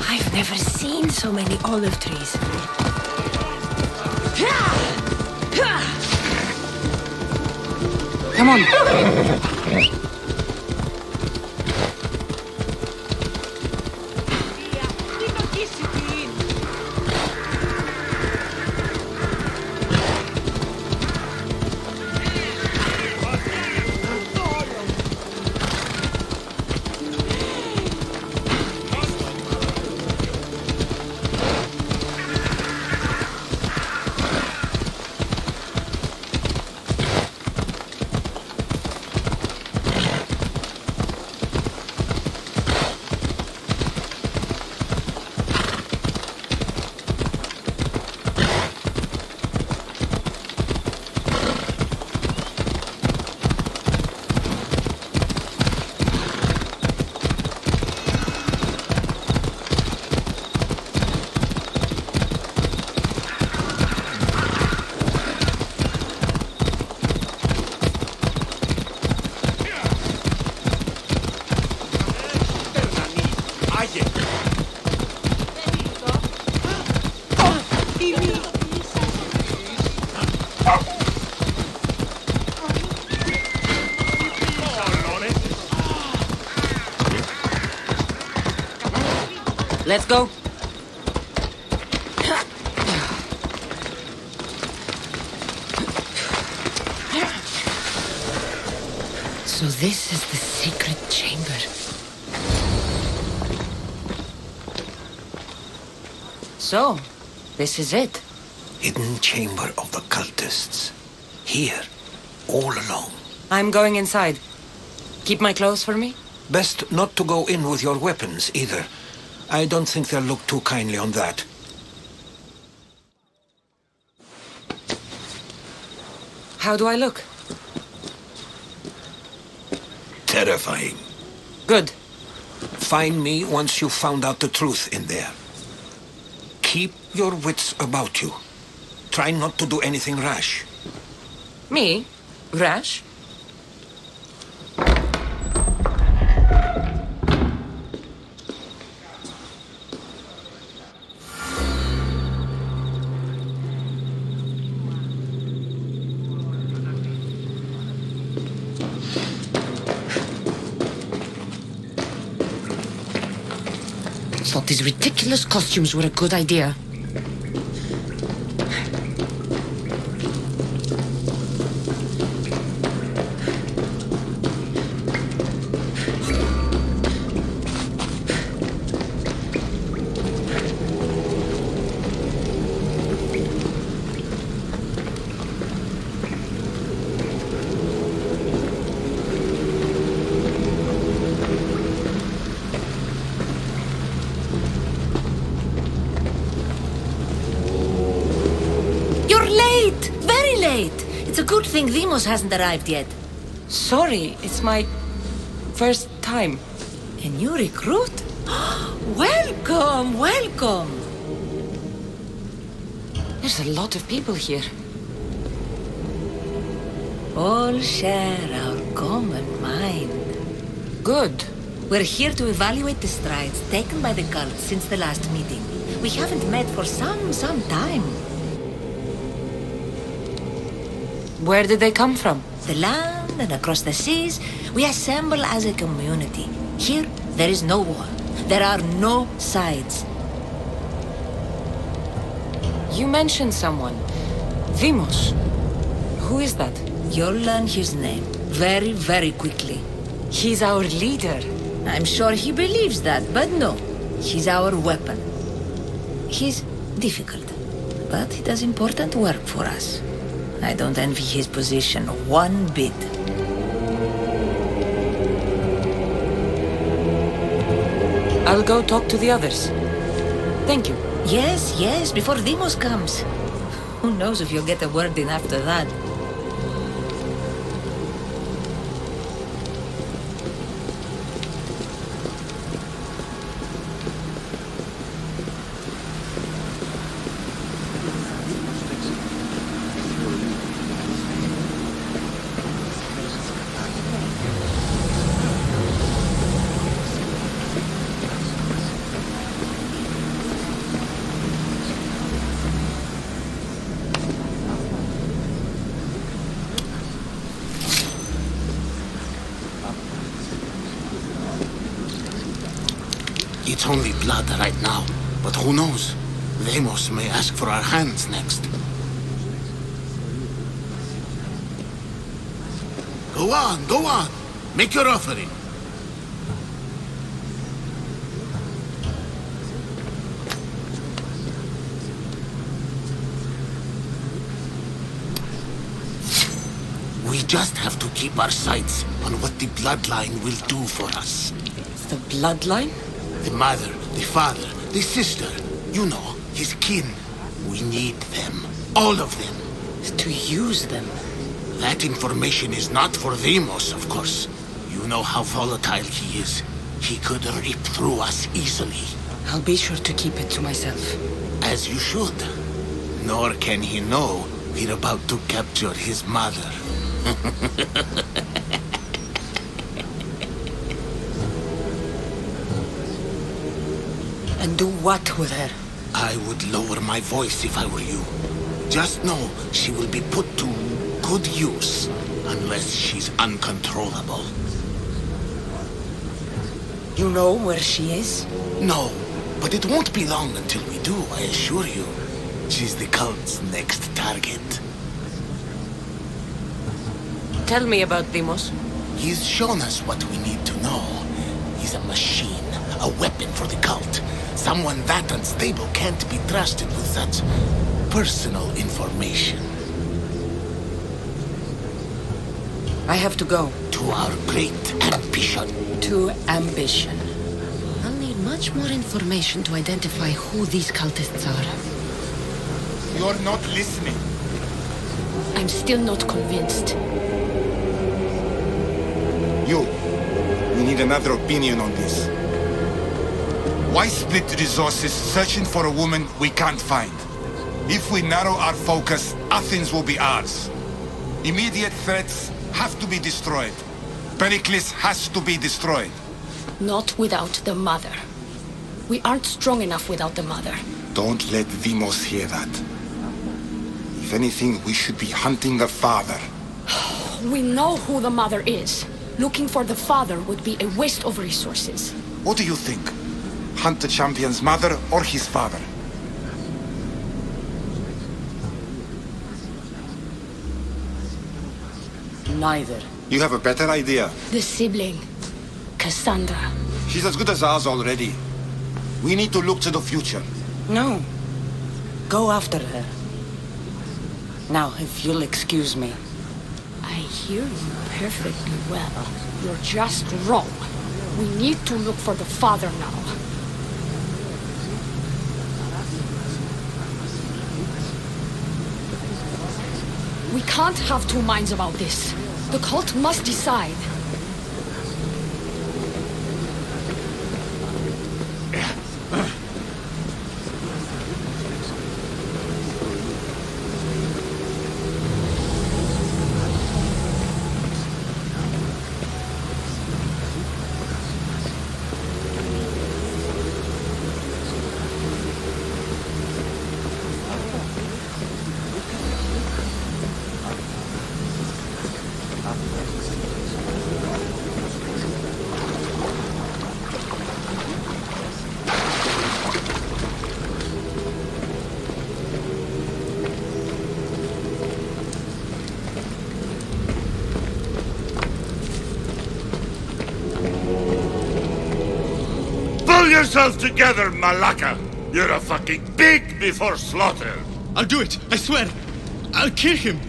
I've never seen so many olive trees. Come on. Let's go. So this is the secret chamber. So, this is it. Hidden chamber of the cultists. Here, all alone. I'm going inside. Keep my clothes for me? Best not to go in with your weapons, either. I don't think they'll look too kindly on that. How do I look? Terrifying. Good. Find me once you've found out the truth in there. Keep your wits about you. Try not to do anything rash. Me? Rash? Thought these ridiculous costumes were a good idea. It's a good thing Demos hasn't arrived yet. Sorry, it's my first time. A new recruit? Welcome, welcome. There's a lot of people here. All share our common mind. Good. We're here to evaluate the strides taken by the cult since the last meeting. We haven't met for some time. Where did they come from? The land and across the seas, we assemble as a community. Here, there is no war. There are no sides. You mentioned someone. Vimos. Who is that? You'll learn his name very, very quickly. He's our leader. I'm sure he believes that, but no. He's our weapon. He's difficult, But he does important work for us. I don't envy his position one bit. I'll go talk to the others. Thank you. Yes, yes, before Demos comes. Who knows if you'll get a word in after that. It's only blood right now, but who knows? Vamos may ask for our hands next. Go on, go on. Make your offering. We just have to keep our sights on what the bloodline will do for us. The bloodline? The mother, the father, the sister, you know, his kin. We need them. All of them. To use them. That information is not for Demos, of course. You know how volatile he is. He could rip through us easily. I'll be sure to keep it to myself. As you should. Nor can he know we're about to capture his mother. And do what with her? I would lower my voice if I were you. Just know she will be put to good use, unless she's uncontrollable. You know where she is? No, but it won't be long until we do, I assure you. She's the cult's next target. Tell me about Demos. He's shown us what we need to know. He's a machine, a weapon for the cult. Someone that unstable can't be trusted with such personal information. I have to go. To our great ambition. To ambition. I'll need much more information to identify who these cultists are. You're not listening. I'm still not convinced. We need another opinion on this. Why split resources searching for a woman we can't find? If we narrow our focus, Athens will be ours. Immediate threats have to be destroyed. Pericles has to be destroyed. Not without the mother. We aren't strong enough without the mother. Don't let Demos hear that. If anything, we should be hunting the father. We know who the mother is. Looking for the father would be a waste of resources. What do you think? Hunt the champion's mother or his father? Neither. You have a better idea. The sibling, Cassandra. She's as good as ours already. We need to look to the future. No. Go after her. Now, if you'll excuse me. I hear you perfectly well. You're just wrong. We need to look for the father now. We can't have two minds about this. The cult must decide. Pull yourself together, Malaka! You're a fucking pig before slaughter! I'll do it. I swear. I'll kill him.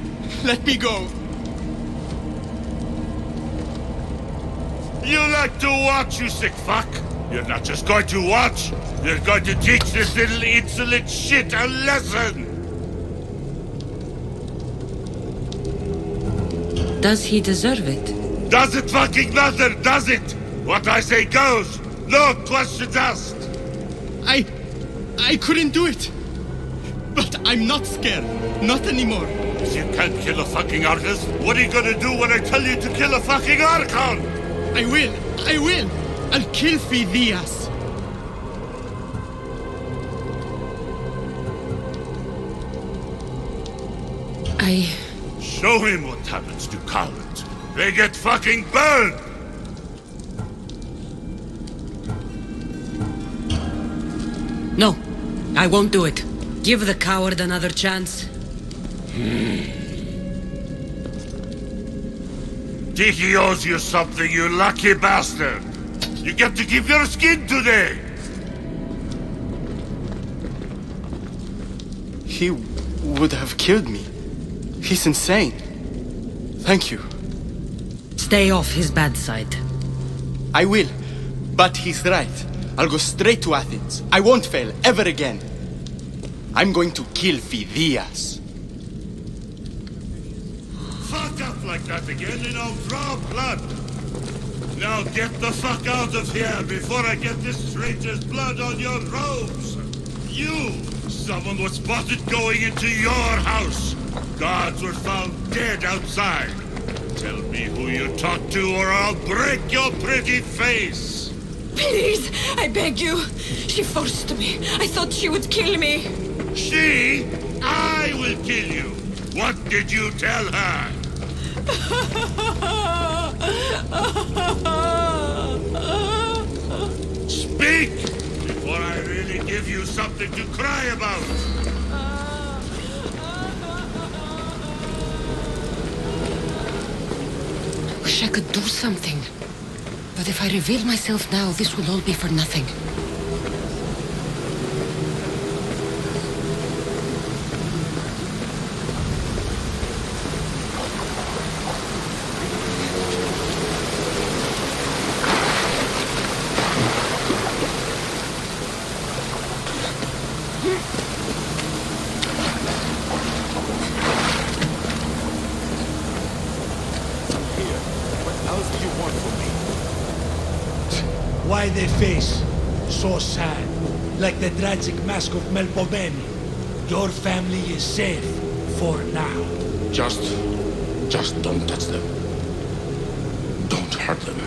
Let me go. You like to watch, you sick fuck? You're not just going to watch. You're going to teach this little insolent shit a lesson. Does he deserve it? Does it fucking matter, does it? What I say goes. No questions asked. I couldn't do it. But I'm not scared. Not anymore. If you can't kill a fucking Archon, what are you gonna do when I tell you to kill a fucking Archon? I will. I'll kill Phidias. Show him what happens to cowards. They get fucking burned! No, I won't do it. Give the coward another chance. Tiki owes you something, you lucky bastard! You get to keep your skin today! He would have killed me. He's insane. Thank you. Stay off his bad side. I will. But he's right. I'll go straight to Athens. I won't fail ever again. I'm going to kill Phidias. Fuck up like that again and I'll draw blood! Now get the fuck out of here before I get this stranger's blood on your robes! You! Someone was spotted going into your house! Guards were found dead outside! Tell me who you talked to or I'll break your pretty face! Please, I beg you. She forced me. I thought she would kill me. She? I will kill you! What did you tell her? Speak! Before I really give you something to cry about! Wish I could do something. But if I reveal myself now, this will all be for nothing. Why their face? So sad. Like the tragic mask of Melpomene. Your family is safe. For now. Just don't touch them. Don't hurt them.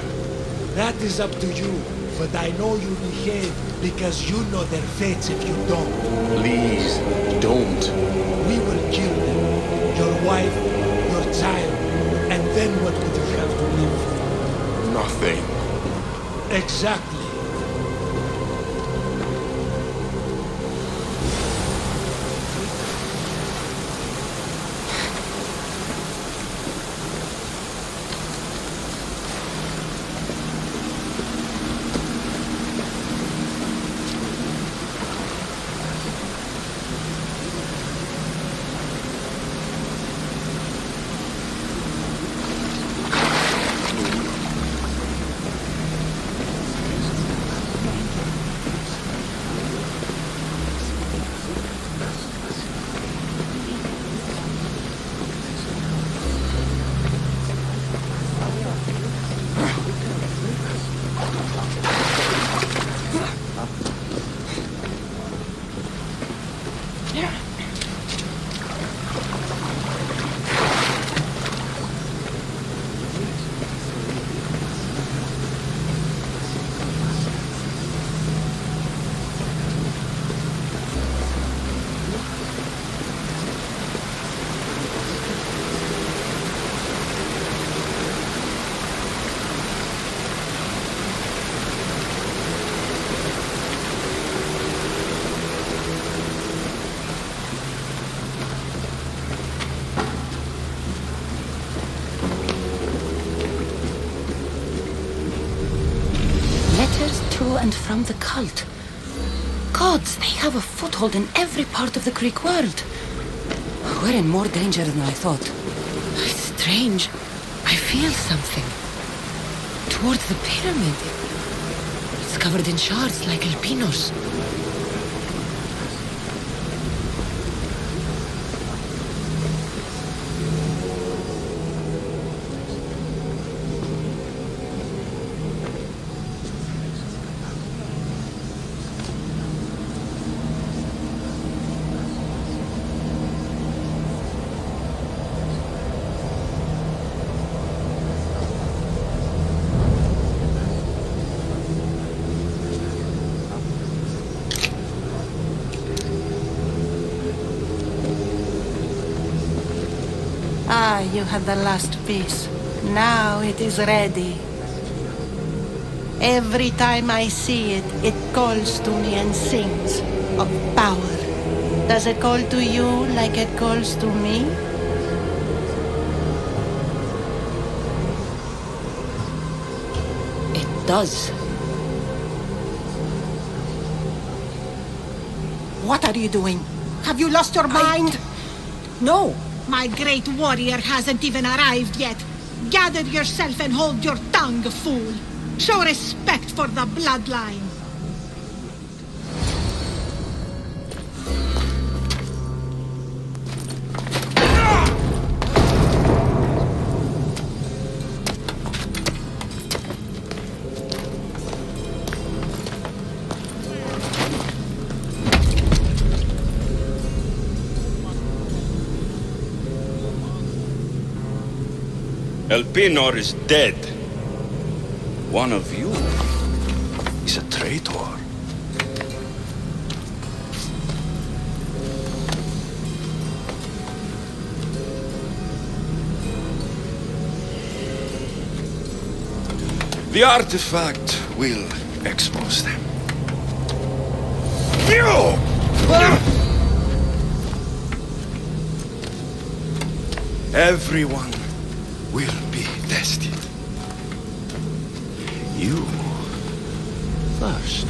That is up to you. But I know you behave because you know their fates if you don't. Please, don't. We will kill them. Your wife, your child. And then what would you have to live for? Nothing. Exactly. Letters to and from the cult. Gods, they have a foothold in every part of the Greek world. We're in more danger than I thought. It's strange. I feel something. Towards the pyramid. It's covered in shards like El Pinos. Ah, you had the last piece. Now it is ready. Every time I see it, it calls to me and sings of power. Does it call to you like it calls to me? It does. What are you doing? Have you lost your mind? No! My great warrior hasn't even arrived yet. Gather yourself and hold your tongue, fool. Show respect for the bloodline. El Pinor is dead. One of you is a traitor. The artifact will expose them. You! Everyone will be tested. You first.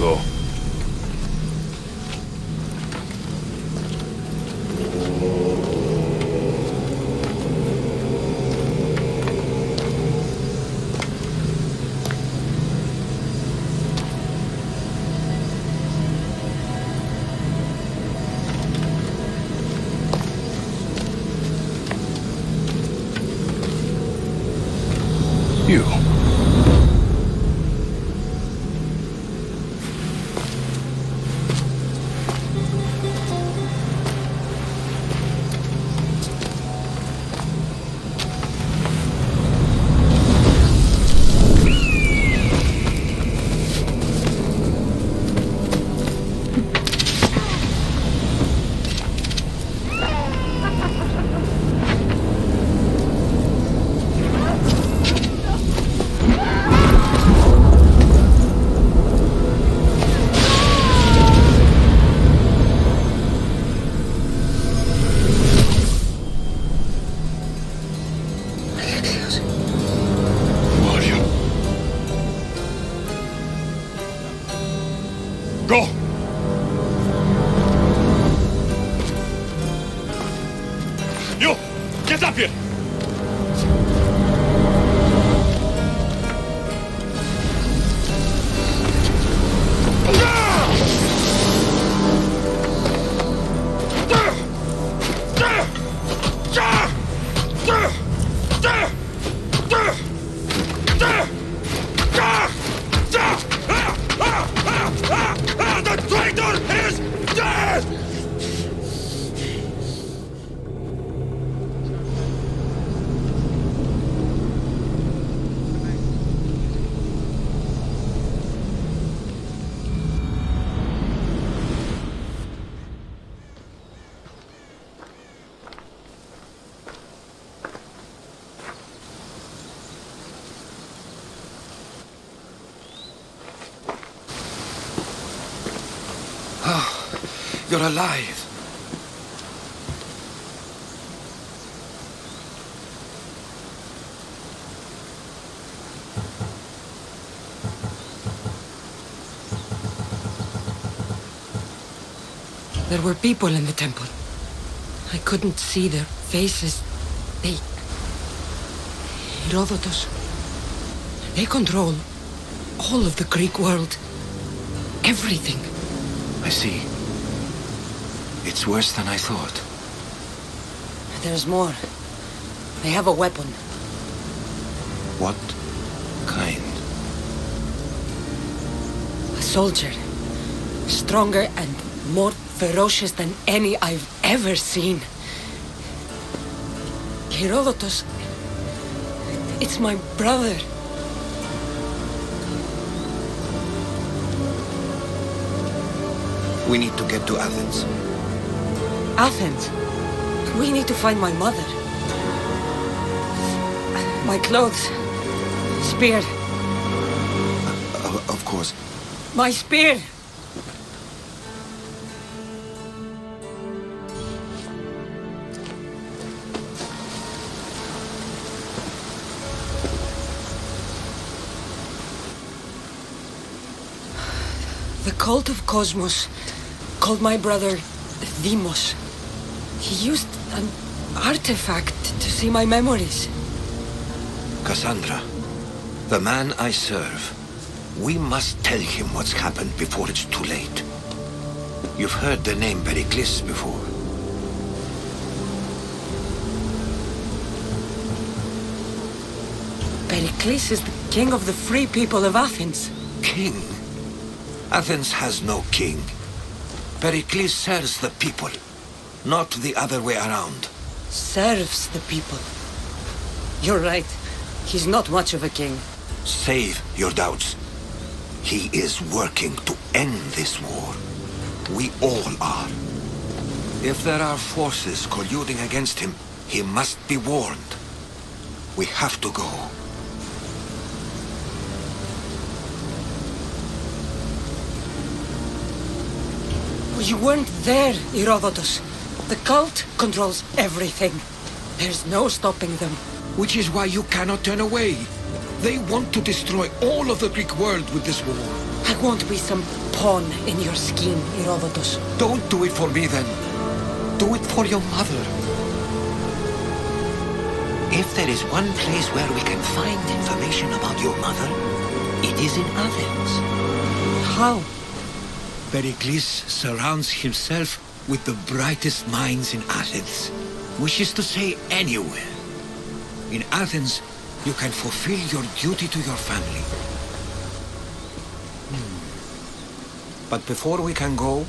Oh. You. Go! You! Get up here! The You're alive. There were people in the temple. I couldn't see their faces. They... Herodotus. They control all of the Greek world. Everything. I see. It's worse than I thought. There's more. They have a weapon. What kind? A soldier. Stronger and more ferocious than any I've ever seen. Herodotus. It's my brother. We need to get to Athens. Athens? We need to find my mother. My clothes. Spear. Of course. My spear! The cult of Cosmos called my brother Deimos. He used an artifact to see my memories. Cassandra, the man I serve. We must tell him what's happened before it's too late. You've heard the name Pericles before. Pericles is the king of the free people of Athens. King? Athens has no king. Pericles serves the people, not the other way around. Serves the people. You're right. He's not much of a king. Save your doubts. He is working to end this war. We all are. If there are forces colluding against him, he must be warned. We have to go. You weren't there, Herodotus. The cult controls everything. There's no stopping them. Which is why you cannot turn away. They want to destroy all of the Greek world with this war. I won't be some pawn in your scheme, Herodotus. Don't do it for me then. Do it for your mother. If there is one place where we can find information about your mother, it is in Athens. How? Pericles surrounds himself with the brightest minds in Athens. Which is to say, anywhere. In Athens, you can fulfill your duty to your family. But before we can go,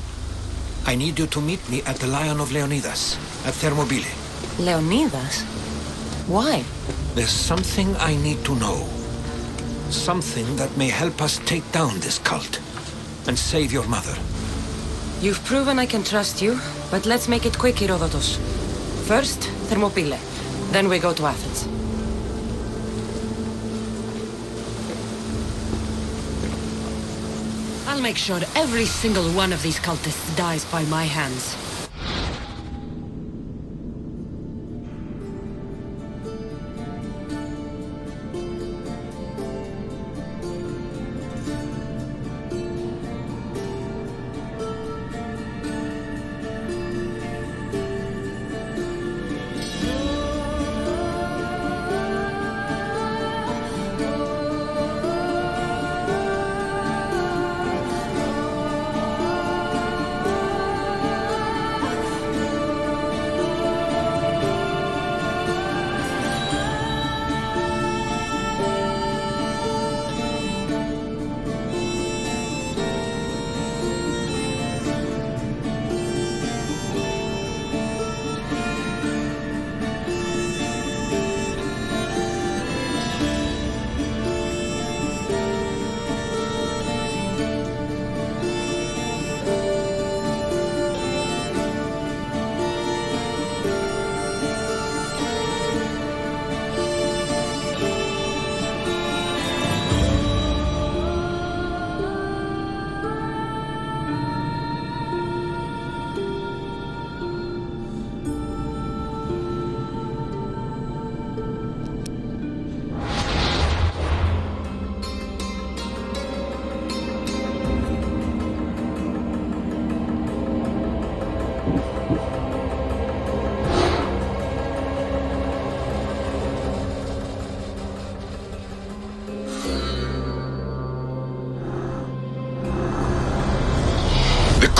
I need you to meet me at the Lion of Leonidas, at Thermopylae. Leonidas? Why? There's something I need to know. Something that may help us take down this cult and save your mother. You've proven I can trust you, but let's make it quick, Herodotus. First, Thermopylae. Then we go to Athens. I'll make sure every single one of these cultists dies by my hands.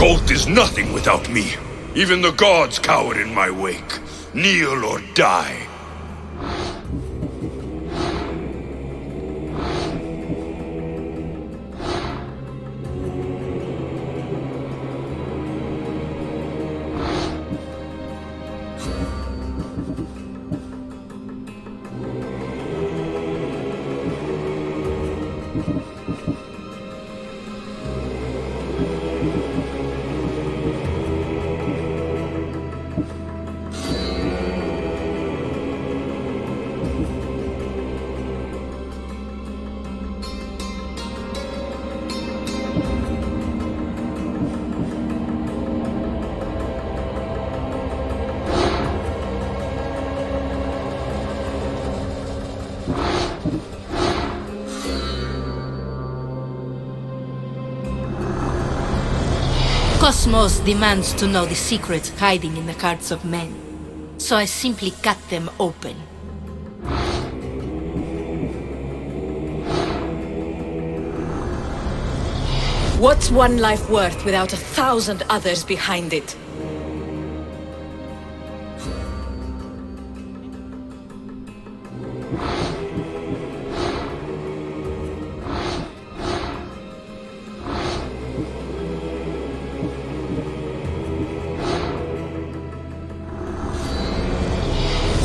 cult is nothing without me. Even the gods cower in my wake. Kneel or die. Cosmos demands to know the secrets hiding in the hearts of men. So I simply cut them open. What's one life worth without 1,000 others behind it?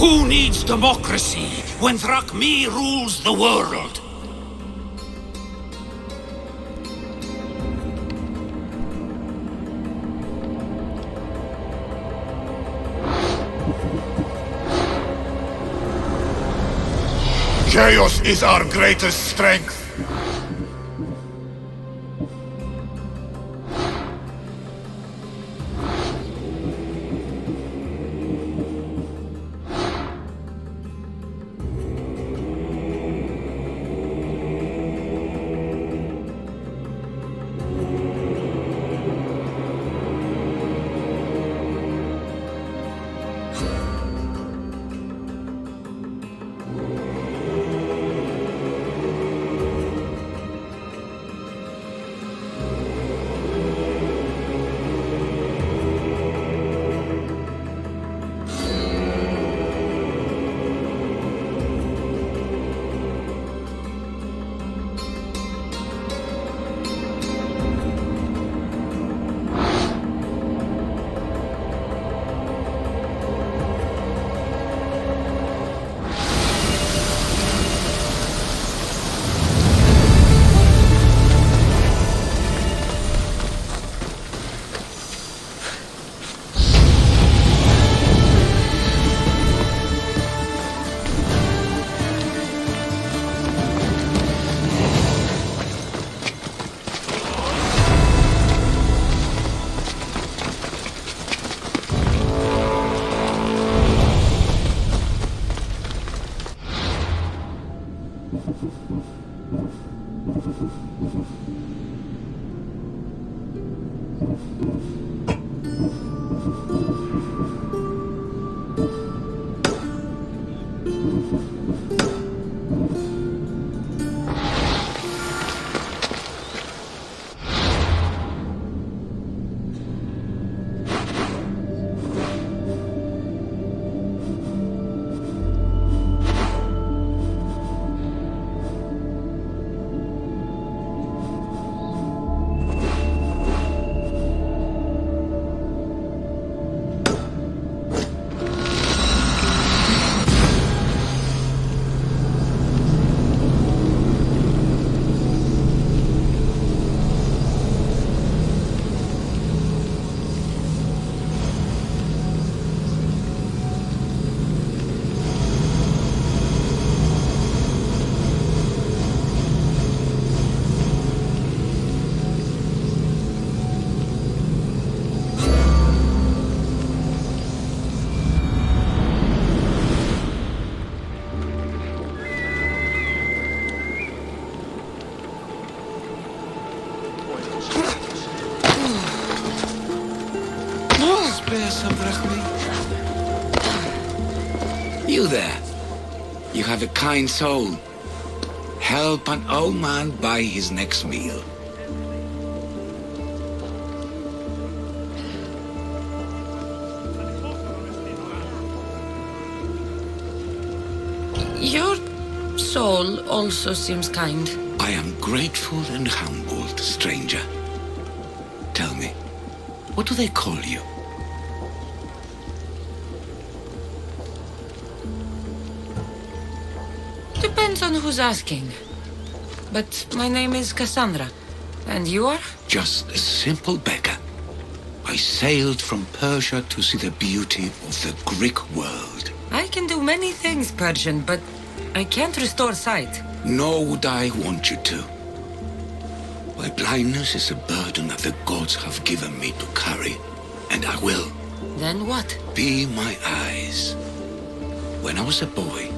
Who needs democracy when Thrakmi rules the world? Chaos is our greatest strength. You there. You have a kind soul. Help an old man buy his next meal. Your soul also seems kind. I am grateful and humbled, stranger. Tell me, what do they call you? Depends on who's asking. But my name is Cassandra. And you are? Just a simple beggar. I sailed from Persia to see the beauty of the Greek world. I can do many things, Persian, but I can't restore sight. Nor would I want you to. My blindness is a burden that the gods have given me to carry, and I will. Then what? Be my eyes. When I was a boy,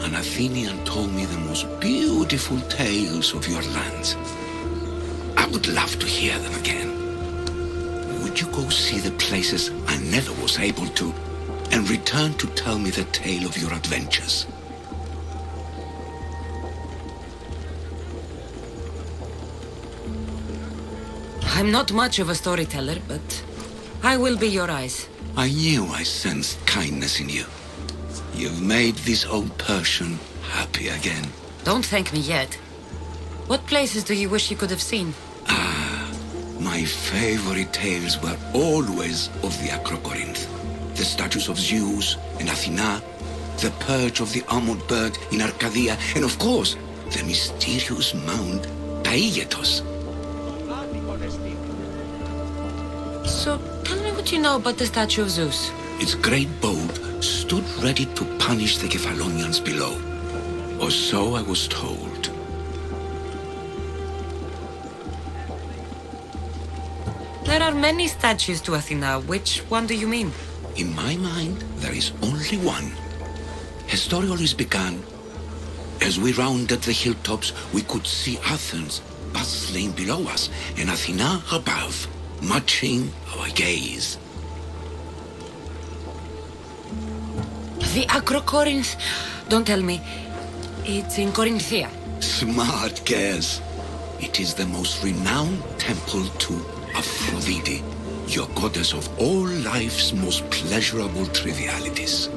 an Athenian told me the most beautiful tales of your lands. I would love to hear them again. Would you go see the places I never was able to, and return to tell me the tale of your adventures? I'm not much of a storyteller, but I will be your eyes. I knew I sensed kindness in you. You've made this old Persian happy again. Don't thank me yet. What places do you wish you could have seen? My favorite tales were always of the Acrocorinth. The statues of Zeus and Athena, the perch of the armored bird in Arcadia, and of course, the mysterious mound Taigetos. So, tell me what you know about the statue of Zeus. Its great boat stood ready to punish the Kephalonians below. Or so I was told. There are many statues to Athena. Which one do you mean? In my mind, there is only one. Her story always began. As we rounded the hilltops, we could see Athens bustling below us and Athena above, matching our gaze. The Acrocorinth. Don't tell me. It's in Corinthia. Smart guess. It is the most renowned temple to Aphrodite, your goddess of all life's most pleasurable trivialities.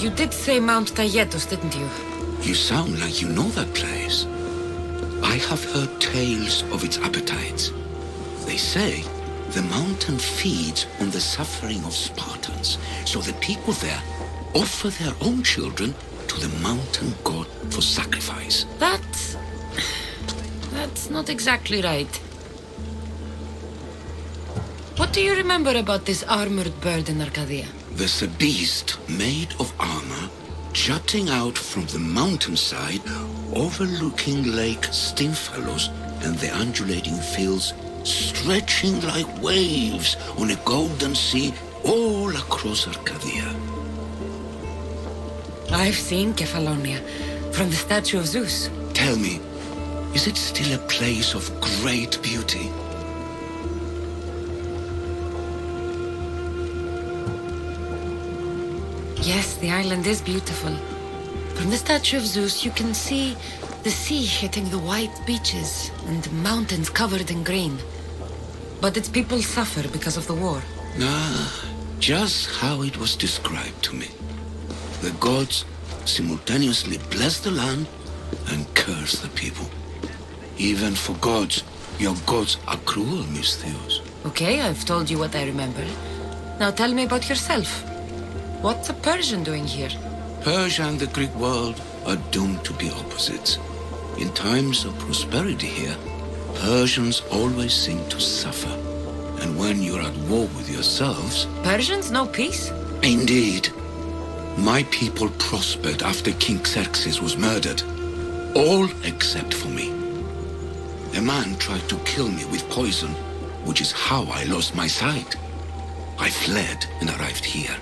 You did say Mount Taygetos, didn't you? You sound like you know that place. I have heard tales of its appetites. They say the mountain feeds on the suffering of Spartans, so the people there offer their own children to the mountain god for sacrifice. That's not exactly right. What do you remember about this armored bird in Arcadia? There's a beast made of armor jutting out from the mountainside, overlooking Lake Stymphalos and the undulating fields, stretching like waves on a golden sea all across Arcadia. I've seen Kephallonia from the statue of Zeus. Tell me, is it still a place of great beauty? Yes, the island is beautiful. From the statue of Zeus, you can see the sea hitting the white beaches and mountains covered in green. But its people suffer because of the war. Just how it was described to me. The gods simultaneously bless the land and curse the people. Even for gods, your gods are cruel, Miss Theos. Okay, I've told you what I remember. Now tell me about yourself. What's a Persian doing here? Persia and the Greek world are doomed to be opposites. In times of prosperity here, Persians always seem to suffer. And when you're at war with yourselves... Persians know peace? Indeed. My people prospered after King Xerxes was murdered. All except for me. A man tried to kill me with poison, which is how I lost my sight. I fled and arrived here.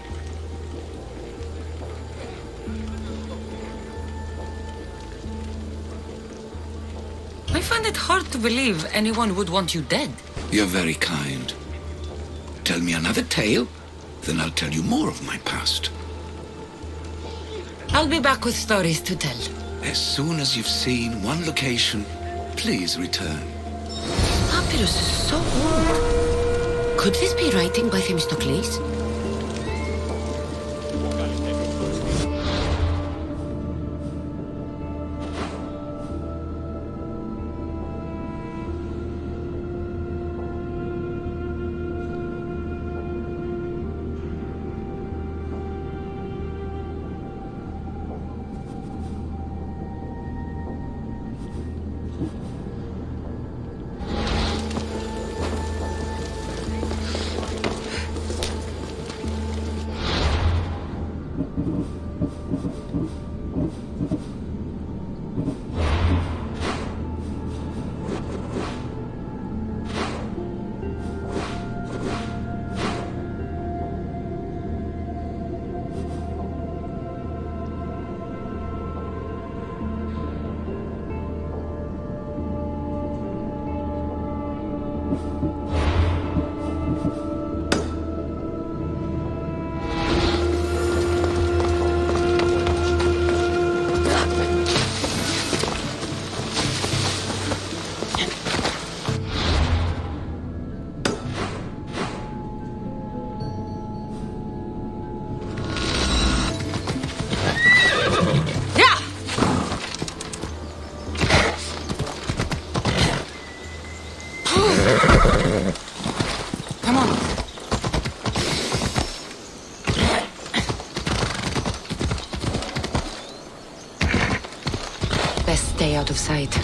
I find it hard to believe anyone would want you dead. You're very kind. Tell me another tale, then I'll tell you more of my past. I'll be back with stories to tell. As soon as you've seen one location, please return. Papyrus is so old. Could this be writing by Themistocles? Come on. Best stay out of sight.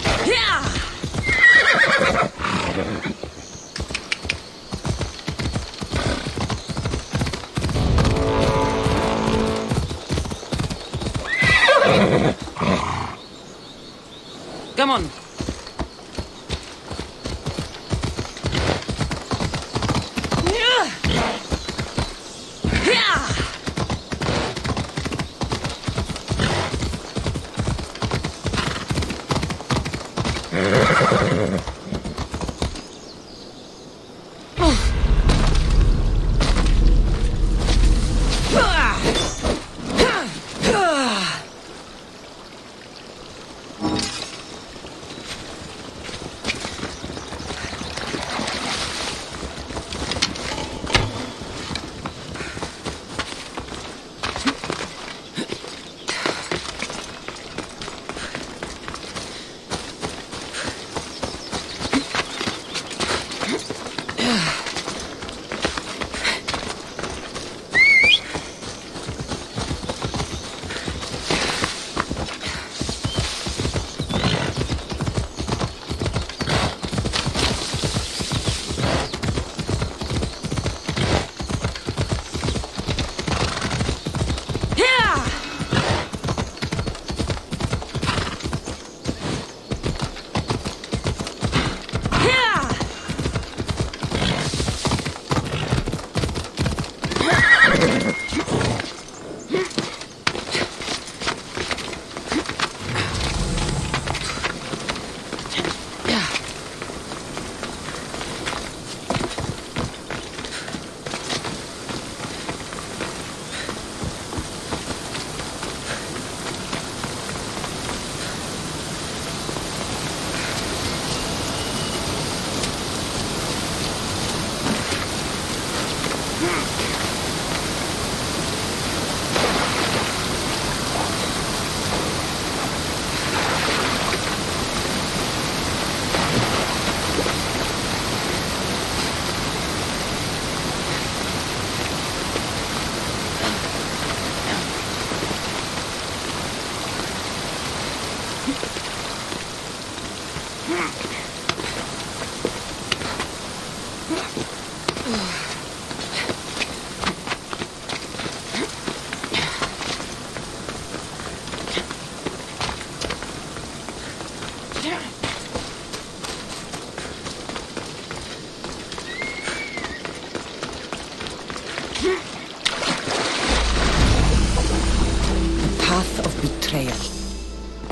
Come on.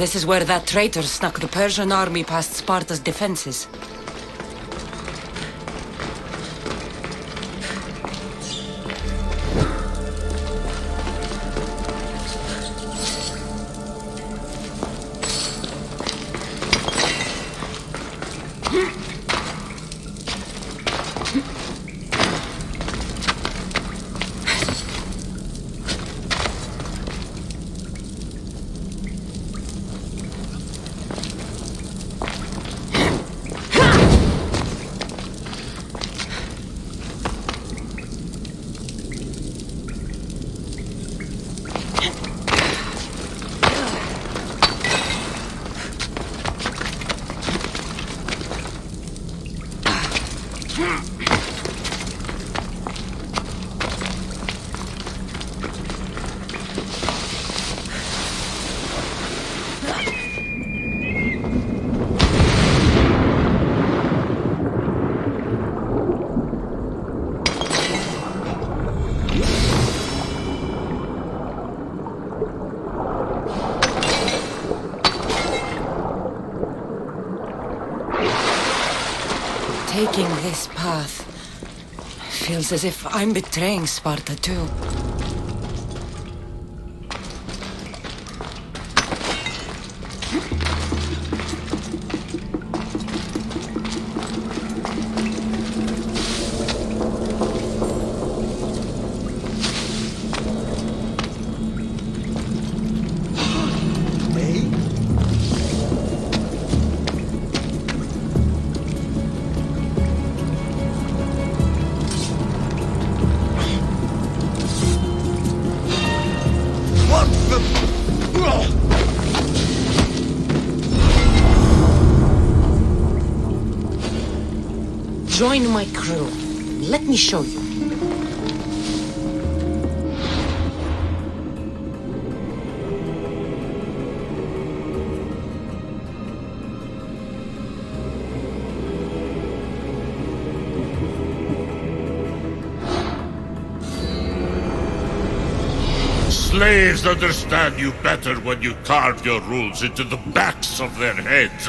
This is where that traitor snuck the Persian army past Sparta's defenses. taking this path. Feels as if I'm betraying Sparta too. Join my crew. Let me show you. Slaves understand you better when you carve your rules into the backs of their heads.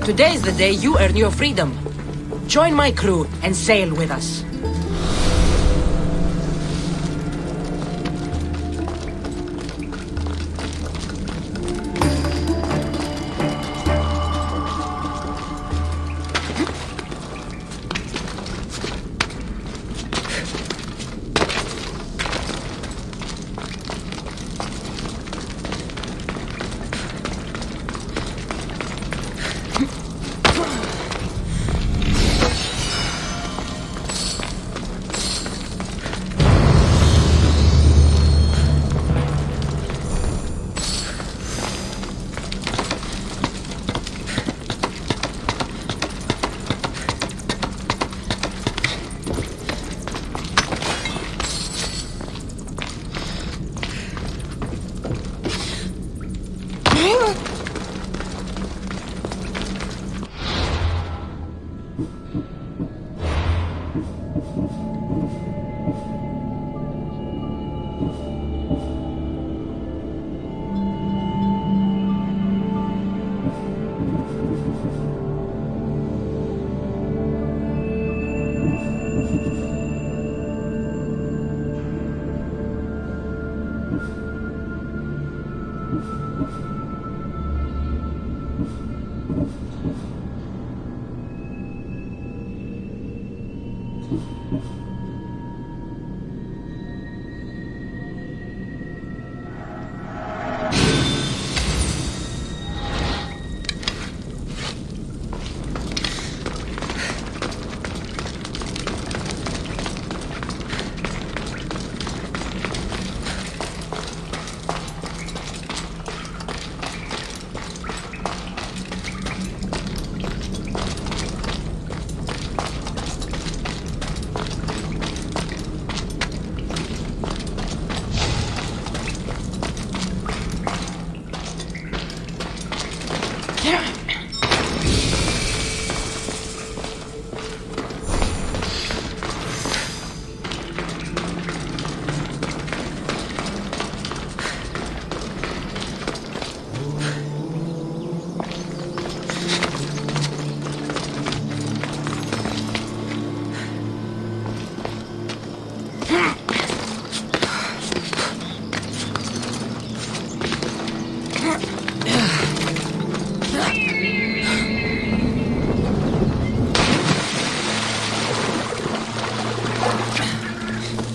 Today's the day you earn your freedom. Join my crew and sail with us.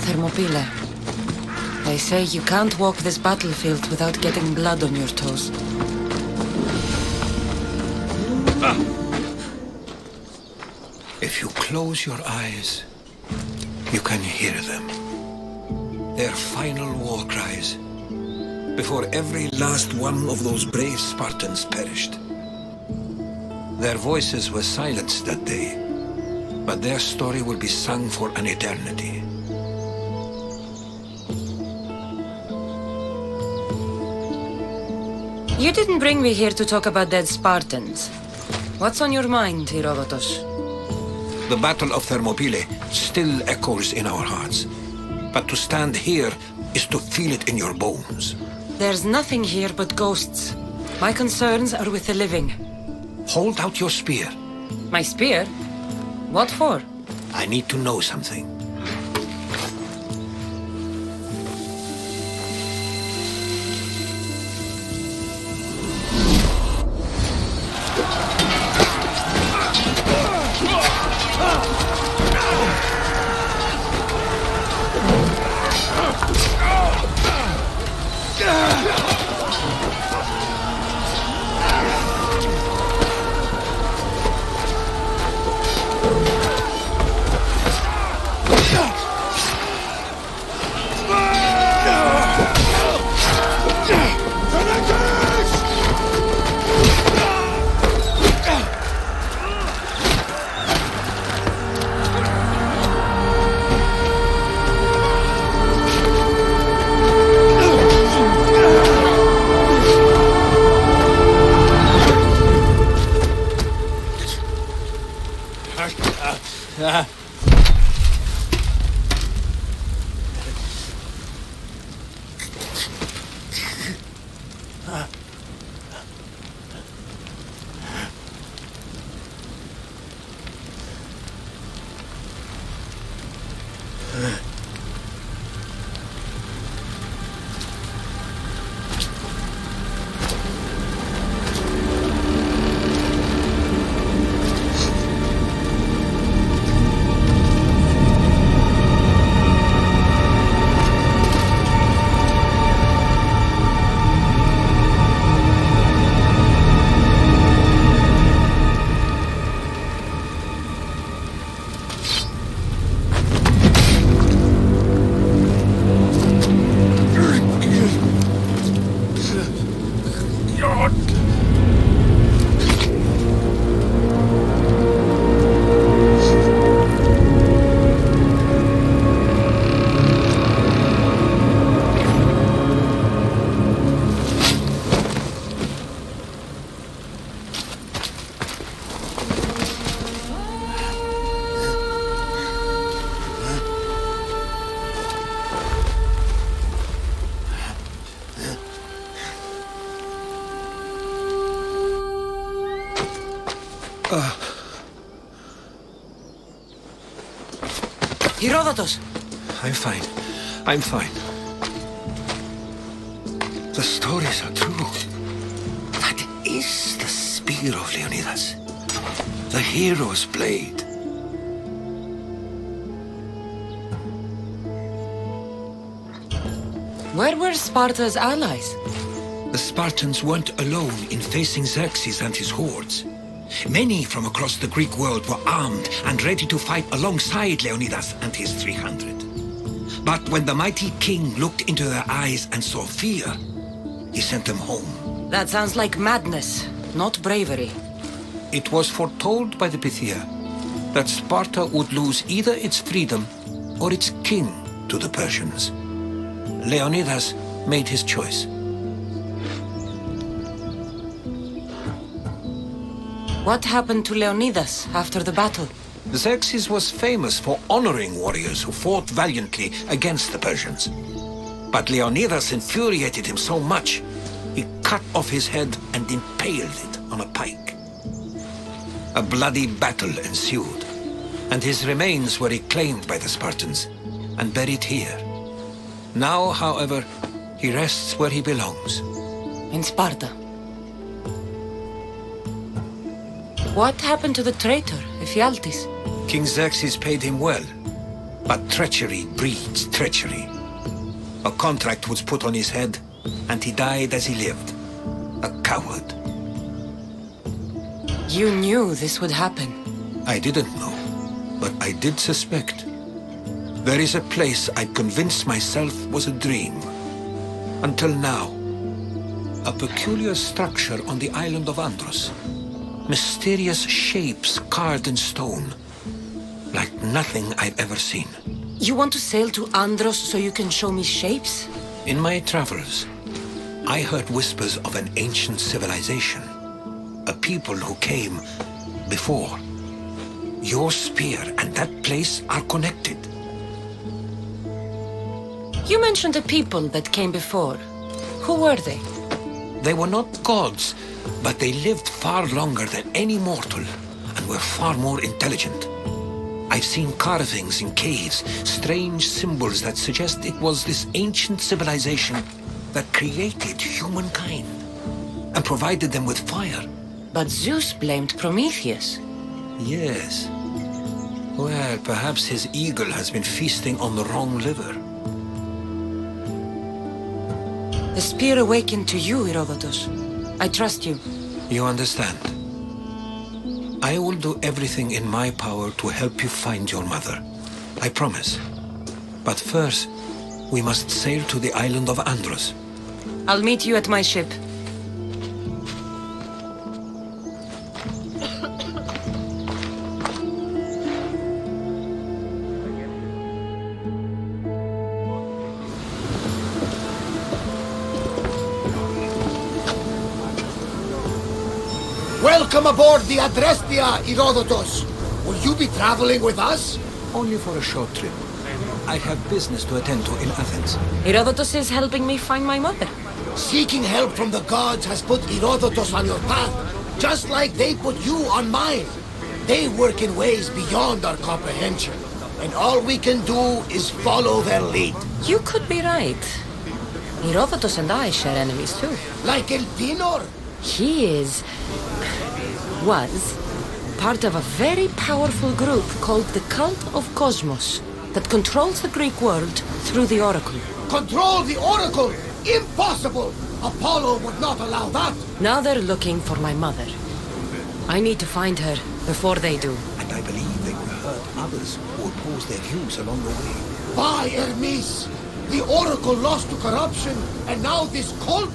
Thermopyle. They say you can't walk this battlefield without getting blood on your toes. If you close your eyes, you can hear them. Their final war cries, before every last one of those brave Spartans perished. Their voices were silenced that day, but their story will be sung for an eternity. You didn't bring me here to talk about dead Spartans. What's on your mind, Herodotus? The Battle of Thermopylae still echoes in our hearts. But to stand here is to feel it in your bones. There's nothing here but ghosts. My concerns are with the living. Hold out your spear. My spear? What for? I need to know something. Herodotus! I'm fine. I'm fine. The stories are true. That is the spear of Leonidas. The hero's blade. Where were Sparta's allies? The Spartans weren't alone in facing Xerxes and his hordes. Many from across the Greek world were armed and ready to fight alongside Leonidas and his 300. But when the mighty king looked into their eyes and saw fear, he sent them home. That sounds like madness, not bravery. It was foretold by the Pythia that Sparta would lose either its freedom or its king to the Persians. Leonidas made his choice. What happened to Leonidas after the battle? Xerxes was famous for honoring warriors who fought valiantly against the Persians. But Leonidas infuriated him so much, he cut off his head and impaled it on a pike. A bloody battle ensued, and his remains were reclaimed by the Spartans and buried here. Now, however, he rests where he belongs. In Sparta. What happened to the traitor, Ephialtes? King Xerxes paid him well, but treachery breeds treachery. A contract was put on his head, and he died as he lived. A coward. You knew this would happen. I didn't know, but I did suspect. There is a place I'd convinced myself was a dream. Until now. A peculiar structure on the island of Andros. Mysterious shapes carved in stone. Like nothing I've ever seen. You want to sail to Andros so you can show me shapes? In my travels, I heard whispers of an ancient civilization. A people who came before. Your spear and that place are connected. You mentioned a people that came before. Who were they? They were not gods, but they lived far longer than any mortal, and were far more intelligent. I've seen carvings in caves, strange symbols that suggest it was this ancient civilization that created humankind, and provided them with fire. But Zeus blamed Prometheus. Yes. Well, perhaps his eagle has been feasting on the wrong liver. The spear awakened to you, Herodotus. I trust you. You understand. I will do everything in my power to help you find your mother. I promise. But first, we must sail to the island of Andros. I'll meet you at my ship. Welcome aboard the Adrestia, Herodotus. Will you be traveling with us? Only for a short trip. I have business to attend to in Athens. Herodotus is helping me find my mother. Seeking help from the gods has put Herodotus on your path, just like they put you on mine. They work in ways beyond our comprehension, and all we can do is follow their lead. You could be right. Herodotus and I share enemies too. Like Elpinor? He was part of a very powerful group called the Cult of Cosmos that controls the Greek world through the Oracle. Control the Oracle? Impossible! Apollo would not allow that. Now they're looking for my mother. I need to find her before they do. And I believe they will hurt others who oppose their views along the way. By Hermes! The Oracle lost to corruption, and now this cult?